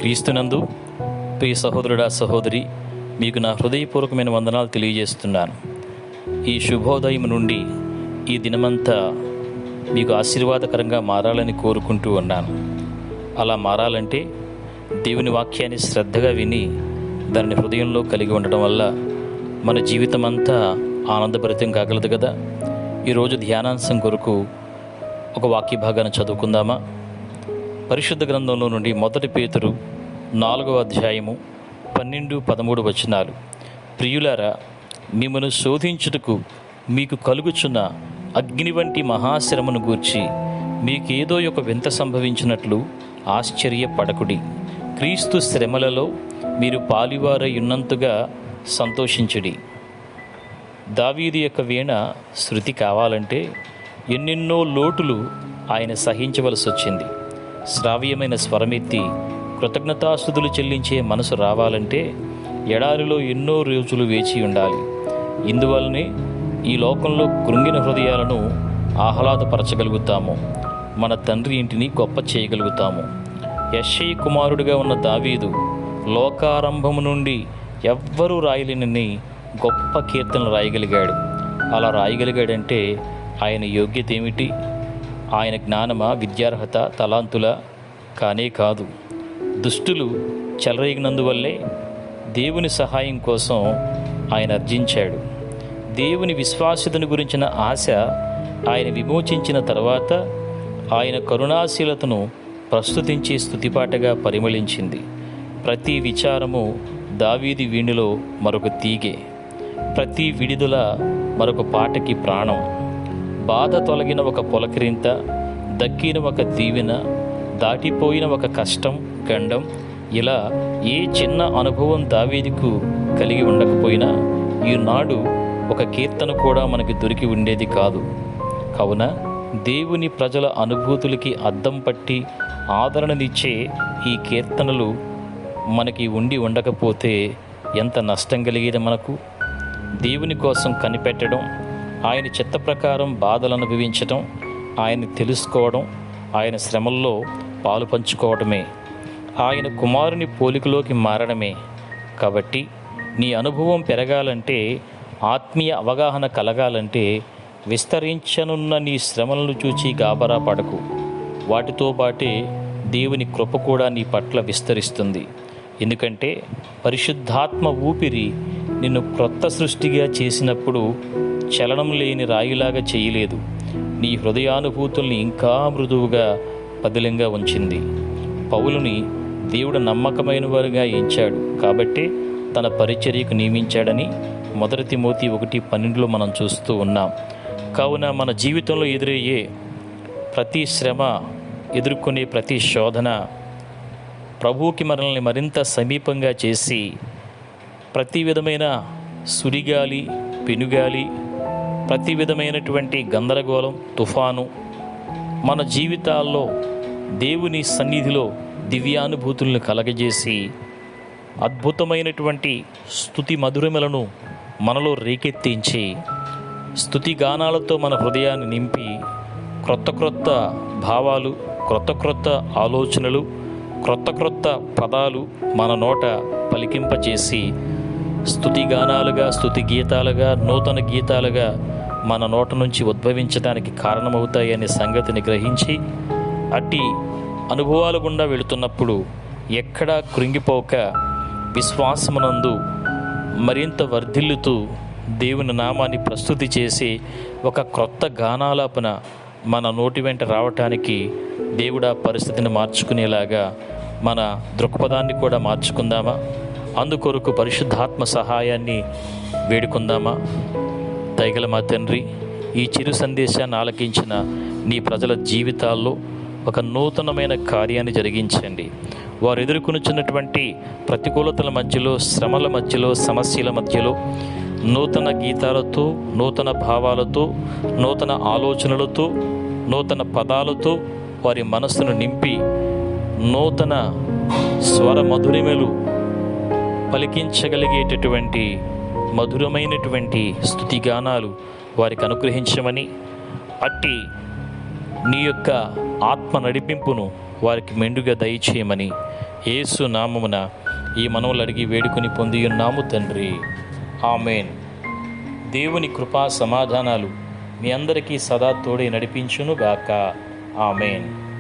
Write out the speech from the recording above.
క్రీస్తునందు ప్రియ సహోదరుడా సహోదరి, మీకు నా హృదయపూర్వకమైన వందనాలు తెలియజేస్తున్నాను. ఈ శుభోదయం నుండి ఈ దినమంతా మీకు ఆశీర్వాదకరంగా మారాలని కోరుకుంటూ ఉన్నాను. అలా మారాలంటే దేవుని వాక్యాన్ని శ్రద్ధగా విని దాన్ని హృదయంలో కలిగి ఉండడం వల్ల మన జీవితం అంతా ఆనందభరితం కాగలదు కదా. ఈరోజు ధ్యానాంశం కొరకు ఒక వాక్య భాగాన్ని చదువుకుందామా? పరిశుద్ధ గ్రంథంలో నుండి 1 పేతురు 4వ అధ్యాయము 12-13 వచనాలు. ప్రియులారా, మిమ్మను శోధించుటకు మీకు కలుగుచున్న అగ్ని వంటి మహాశ్రమను గూర్చి మీకేదో ఒక వింత సంభవించినట్లు ఆశ్చర్యపడకుడి. క్రీస్తు శ్రమలలో మీరు పాలివారై ఉన్నంతగా సంతోషించుడి. దావీదు యొక్క వీణ శృతి కావాలంటే ఎన్నెన్నో లోటులు ఆయన సహించవలసి వచ్చింది. శ్రావ్యమైన స్వరమెత్తి కృతజ్ఞతాస్తుతులు చెల్లించే మనసు రావాలంటే ఎడారిలో ఎన్నో రోజులు వేచి ఉండాలి. ఇందువల్లనే ఈ లోకంలో కృంగిన హృదయాలను ఆహ్లాదపరచగలుగుతాము, మన తండ్రి ఇంటిని గొప్ప చేయగలుగుతాము. యెష్షయి కుమారుడిగా ఉన్న దావీదు లోకారంభము నుండి ఎవ్వరూ రాయలేనని గొప్ప కీర్తనలు రాయగలిగాడు. అలా రాయగలిగాడంటే ఆయన యోగ్యత ఏమిటి? ఆయన జ్ఞానమా, విద్యార్హత, తలాంతుల? కానే కాదు. దుష్టులు చెలరేగినందువల్లే దేవుని సహాయం కోసం ఆయన అర్జించాడు. దేవుని విశ్వాస్యతను గురించిన ఆశ ఆయన విమోచించిన తర్వాత ఆయన కరుణాశీలతను ప్రస్తుతించే స్తుతిపాటగా పరిమళించింది. ప్రతి విచారము దావీది వీణులో మరొక తీగె, ప్రతి విడుదల మరొక పాటకి ప్రాణం. బాధ తొలగిన ఒక పొలకరింత, దక్కిన ఒక దీవెన, దాటిపోయిన ఒక కష్టం, గండం, ఇలా ఏ చిన్న అనుభవం దావీదుకు కలిగి ఉండకపోయినా ఈనాడు ఒక కీర్తన కూడా మనకి దొరికి ఉండేది కాదు. కావున దేవుని ప్రజల అనుభూతులకి అద్దం పట్టి ఆదరణనిచ్చే ఈ కీర్తనలు మనకి ఉండి ఉండకపోతే ఎంత నష్టం కలిగేది మనకు. దేవుని కోసం కనిపెట్టడం, ఆయన చిత్త ప్రకారం బాధలు అనుభవించడం, ఆయన్ని తెలుసుకోవడం, ఆయన శ్రమల్లో పాలు పంచుకోవడమే, ఆయన కుమారుని పోలికలోకి మారడమే. కాబట్టి నీ అనుభవం పెరగాలంటే, ఆత్మీయ అవగాహన కలగాలంటే విస్తరించనున్న నీ శ్రమలను చూచి గాబరా పడకు. వాటితో పాటే దేవుని కృప కూడా నీ పట్ల విస్తరిస్తుంది. ఎందుకంటే పరిశుద్ధాత్మ ఊపిరి నిన్ను క్రొత్త సృష్టిగా చేసినప్పుడు చలనం లేని రాయిలాగా చేయలేదు. నీ హృదయానుభూతుల్ని ఇంకా మృదువుగా పదిలంగా ఉంచింది. పౌలుని దేవుడు నమ్మకమైన వారుగా ఎంచాడు కాబట్టి తన పరిచర్యకు నియమించాడని 1 తిమోతి 1:12 మనం చూస్తూ ఉన్నాం. కావున మన జీవితంలో ఎదురయ్యే ప్రతి శ్రమ, ఎదుర్కొనే ప్రతి శోధన ప్రభువుకి మనల్ని మరింత సమీపంగా చేసి, ప్రతి విధమైన సుడిగాలి, పెనుగాలి, ప్రతి విధమైనటువంటి గందరగోళం, తుఫాను మన జీవితాల్లో దేవుని సన్నిధిలో దివ్యానుభూతులను కలగజేసి అద్భుతమైనటువంటి స్తుతి మధురిమలను మనలో రేకెత్తించి స్తుతి గానాలతో మన హృదయాన్ని నింపి క్రొత్త భావాలు, క్రొత్త ఆలోచనలు, క్రొత్త పదాలు మన నోట పలికింపచేసి స్తుతి గానాలుగా, స్తుతి గీతాలుగా, నూతన గీతాలుగా మన నోట నుంచి ఉద్భవించడానికి కారణమవుతాయనే సంగతిని గ్రహించి అట్టి అనుభవాల గుండా వెళుతున్నప్పుడు ఎక్కడా కృంగిపోక విశ్వాసమునందు మరింత వర్ధిల్లుతూ దేవుని నామాన్ని ప్రస్తుతి చేసి ఒక క్రొత్త గానాలాపన మన నోటి వెంట రావటానికి దేవుడా పరిస్థితిని మార్చుకునేలాగా మన దృక్పథాన్ని కూడా మార్చుకుందామా? అందుకొరకు పరిశుద్ధాత్మ సహాయాన్ని వేడుకుందామా? దయగల మా తండ్రి, ఈ చిరు సందేశాన్ని ఆలకించిన నీ ప్రజల జీవితాల్లో ఒక నూతనమైన కార్యాన్ని జరిగించండి. వారు ఎదుర్కొనుచున్నటువంటి ప్రతికూలతల మధ్యలో, శ్రమల మధ్యలో, సమస్యల మధ్యలో నూతన గీతాలతో, నూతన భావాలతో, నూతన ఆలోచనలతో, నూతన పదాలతో వారి మనస్సును నింపి నూతన స్వర మధురిమలు పలికించగలిగేటటువంటి మధురమైనటువంటి స్తుతిగానాలు వారికి అనుగ్రహించమని, అట్టి నీ యొక్క ఆత్మ నడిపింపును వారికి మెండుగా దయచేయమని యేసు నామమున ఈ మనవులు అడిగి వేడుకొని పొందియున్నాము తండ్రి. ఆమెన్. దేవుని కృపా సమాధానాలు మీ అందరికీ సదా తోడే నడిపించునుగాక. ఆమెన్.